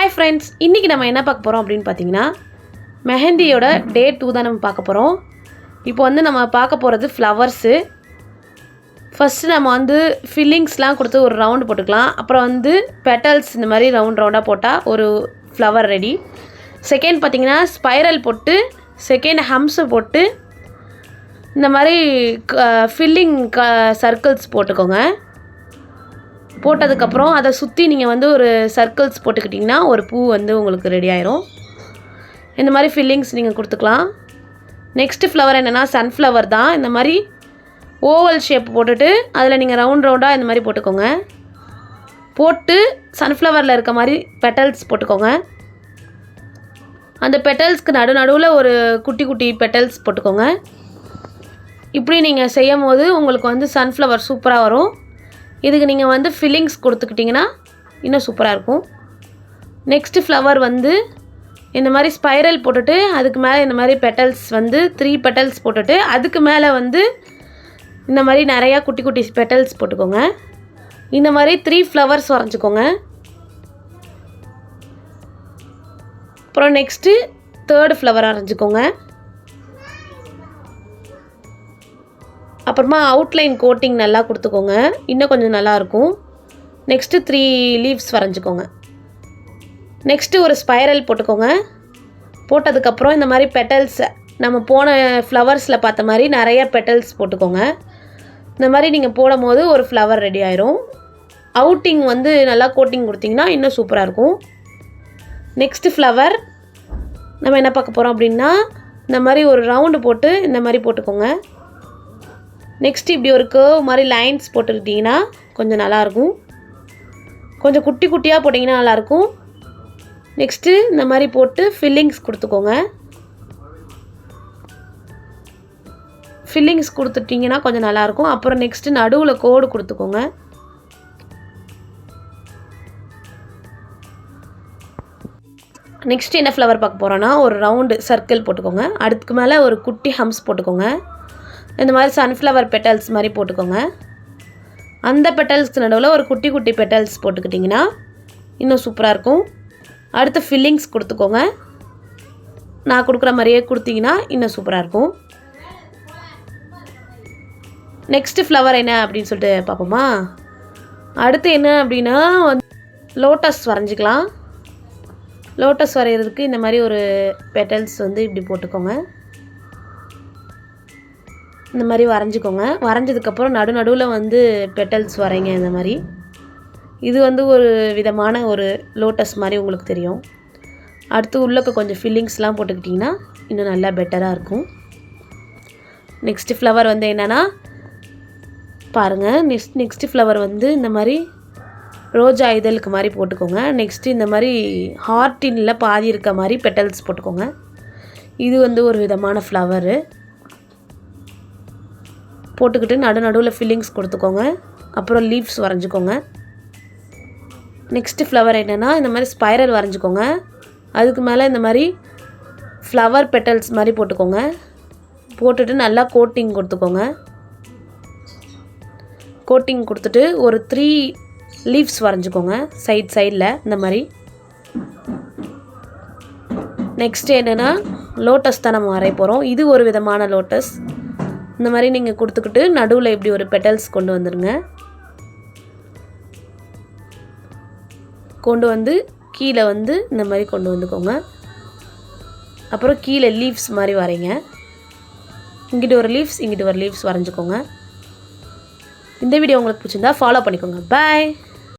Hi friends, இன்னைக்கு நம்ம என்ன பார்க்க போறோம் அப்படினு பாத்தீங்கன்னா மெஹந்தியோட டே 2 தான் நம்ம பார்க்க போறோம். இப்போ வந்து நம்ம பார்க்க போறது ஃப்ளவர்ஸ். ஃபர்ஸ்ட் நம்ம வந்து ஃபில்லிங்ஸ்லாம் கொடுத்து ஒரு ரவுண்ட் போட்டுக்கலாம். அப்புறம் வந்து பெட்டல்ஸ் இந்த மாதிரி ரவுண்டா போட்டா ஒரு ஃப்ளவர் ரெடி. செகண்ட் பாத்தீங்கன்னா ஸ்பைரல் போட்டு செகண்ட் ஹம்ஸ் போட்டு இந்த மாதிரி ஃபில்லிங் சர்க்கிள்ஸ் போட்டுக்கோங்க. போட்டதுக்கு அப்புறம் அதை சுத்தி நீங்க வந்து ஒரு சர்க்கிள்ஸ் போட்டுக்கிட்டீங்கன்னா ஒரு பூ வந்து உங்களுக்கு ரெடி ஆயிரும். இந்த மாதிரி ஃபில்லிங்ஸ் நீங்க கொடுத்துக்கலாம். நெக்ஸ்ட் ஃப்ளவர் என்னன்னா சன்ஃப்ளவர் தான். இந்த மாதிரி ஓவல் ஷேப் போட்டுட்டு அதுல நீங்க ரவுண்டா இந்த மாதிரி போட்டுக்கோங்க. போட்டு சன்ஃப்ளவர்ல இருக்க மாதிரி பெட்டல்ஸ் போட்டுக்கோங்க. அந்த பெட்டல்ஸ்க்கு நடுவுல ஒரு குட்டி குட்டி பெட்டல்ஸ் போட்டுக்கோங்க. இப்படி நீங்க செய்யும்போது உங்களுக்கு வந்து சன்ஃப்ளவர் சூப்பரா வரும். இதுக்கு நீங்க வந்து ஃபில்லிங்ஸ் கொடுத்துக்கிட்டீங்கன்னா இன்னும் சூப்பரா இருக்கும். நெக்ஸ்ட் ஃப்ளவர் வந்து இந்த மாதிரி ஸ்பைரல் போட்டுட்டு அதுக்கு மேல இந்த மாதிரி பெட்டல்ஸ் வந்து 3 பெட்டல்ஸ் போட்டுட்டு அதுக்கு மேல வந்து இந்த மாதிரி நிறைய குட்டி குட்டி பெட்டல்ஸ் போட்டுக்கோங்க. இந்த மாதிரி 3 ஃப்ளவர்ஸ் வரைஞ்சுக்கோங்க. அப்புறம் நெக்ஸ்ட் 3rd ஃப்ளவர் வரைஞ்சுக்கோங்க. அப்புறமா அவுட்லைன் கோட்டிங் நல்லா கொடுத்துக்கோங்க. இன்னும் கொஞ்சம் நல்லா இருக்கும். நெக்ஸ்ட் 3 லீவ்ஸ் வரைஞ்சுக்கோங்க. நெக்ஸ்ட் ஒரு ஸ்பைரல் போட்டுக்கோங்க. போட்டதுக்கு அப்புறம் இந்த மாதிரி பெட்டல்ஸ் நம்ம போன ஃப்ளவர்ஸ்ல பார்த்த மாதிரி நிறைய பெட்டல்ஸ் போட்டுக்கோங்க. இந்த மாதிரி நீங்க போடும்போது ஒரு ஃப்ளவர் ரெடி ஆயிரும். அவுட்டிங் வந்து நல்லா கோட்டிங் கொடுத்தீங்கன்னா இன்னும் சூப்பரா இருக்கும். நெக்ஸ்ட் ஃப்ளவர் நம்ம என்ன பார்க்க போறோம் அப்படினா இந்த மாதிரி ஒரு ரவுண்ட் போட்டு இந்த மாதிரி போட்டுக்கோங்க. நெக்ஸ்ட் இப்படி ஒரு கர்வ் மாதிரி லைன்ஸ் போட்டுக்கிட்டீங்கன்னா கொஞ்சம் நல்லா இருக்கும். கொஞ்சம் குட்டி குட்டியா போட்டீங்கன்னா நல்லா இருக்கும். நெக்ஸ்ட் இந்த மாதிரி போட்டு ஃபில்லிங்ஸ் கொடுத்துக்கோங்க. ஃபில்லிங்ஸ் கொடுத்துட்டீங்கன்னா கொஞ்சம் நல்லா இருக்கும். அப்புறம் நெக்ஸ்ட் நடுவுல கோடு கொடுத்துக்கோங்க. நெக்ஸ்ட் என்ன ஃப்ளவர் பார்க்க போறோம்னா ஒரு ரவுண்ட் சர்க்கிள் போட்டுக்கோங்க. அதுக்கு மேல ஒரு குட்டி ஹம்ஸ் போட்டுக்கோங்க. இந்த மாதிரி சன்ஃப்ளவர் பெட்டல்ஸ் மாதிரி போட்டுக்கோங்க. அந்த பெட்டல்ஸ்க்கு நடுவுல ஒரு குட்டி குட்டி பெட்டல்ஸ் போட்டுக்கிட்டீங்கன்னா இன்னும் சூப்பரா இருக்கும். அடுத்து ஃபில்லிங்ஸ் கொடுத்துக்கோங்க. நான் கொடுக்குற மாதிரியே கொடுத்தீங்கன்னா இன்னும் சூப்பரா இருக்கும். நெக்ஸ்ட் ஃப்ளவர் என்ன அப்படின்னு சொல்லிட்டு பார்ப்போமா. அடுத்து என்ன அப்படின்னா லோட்டஸ் வரைஞ்சிக்கலாம். லோட்டஸ் வரைகிறதுக்கு இந்த மாதிரி ஒரு பெட்டல்ஸ் வந்து இப்படி போட்டுக்கோங்க. இந்த மாதிரி வரைஞ்சுக்கோங்க. வரைஞ்சதுக்கப்புறம் நடுவுல வந்து பெட்டல்ஸ் வரைங்க இந்த மாதிரி. இது வந்து ஒரு விதமான ஒரு லோட்டஸ் மாதிரி உங்களுக்கு தெரியும். அடுத்து உள்ளக்க கொஞ்சம் ஃபில்லிங்ஸ்லாம் போட்டுக்கிட்டிங்கன்னா இன்னும் நல்லா பெட்டராக இருக்கும். நெக்ஸ்ட் ஃப்ளவர் வந்து என்னன்னா பாருங்க. நெக்ஸ்ட் ஃப்ளவர் வந்து இந்த மாதிரி ரோஜா இதழுக்கு மாதிரி போட்டுக்கோங்க. நெக்ஸ்ட் இந்த மாதிரி ஹார்ட்டின்ல பாதி இருக்க மாதிரி பெட்டல்ஸ் போட்டுக்கோங்க. இது வந்து ஒரு விதமான ஃப்ளவர். போட்டுக்கிட்டு நடுவுல ஃபில்லிங்ஸ் கொடுத்துக்கோங்க. அப்புறம் லீவ்ஸ் வரைஞ்சுக்கோங்க. நெக்ஸ்ட் ஃப்ளவர் என்னன்னா இந்த மாதிரி ஸ்பைரல் வரைஞ்சுக்கோங்க. அதுக்கு மேலே இந்த மாதிரி ஃப்ளவர் பெட்டல்ஸ் மாதிரி போட்டுக்கோங்க. போட்டுட்டு நல்லா கோட்டிங் கொடுத்துக்கோங்க. கோட்டிங் கொடுத்துட்டு ஒரு 3 லீவ்ஸ் வரைஞ்சுக்கோங்க சைடில் இந்த மாதிரி. நெக்ஸ்ட் என்னன்னா லோட்டஸ் தான் நம்ம வரைய போகிறோம். இது ஒரு விதமான லோட்டஸ். இந்த மாதிரி நீங்கள் கொடுத்துக்கிட்டு நடுவில் இப்படி ஒரு பெட்டல்ஸ் கொண்டு வந்துடுங்க. கொண்டு வந்து கீழே வந்து இந்த மாதிரி கொண்டு வந்துக்கோங்க. அப்புறம் கீழே லீவ்ஸ் மாதிரி வரைங்க. இங்கிட்டு ஒரு லீவ்ஸ் இங்கிட்டு ஒரு லீவ்ஸ் வரைஞ்சுக்கோங்க. இந்த வீடியோ உங்களுக்கு பிடிச்சிருந்தா ஃபாலோ பண்ணிக்கோங்க. பை.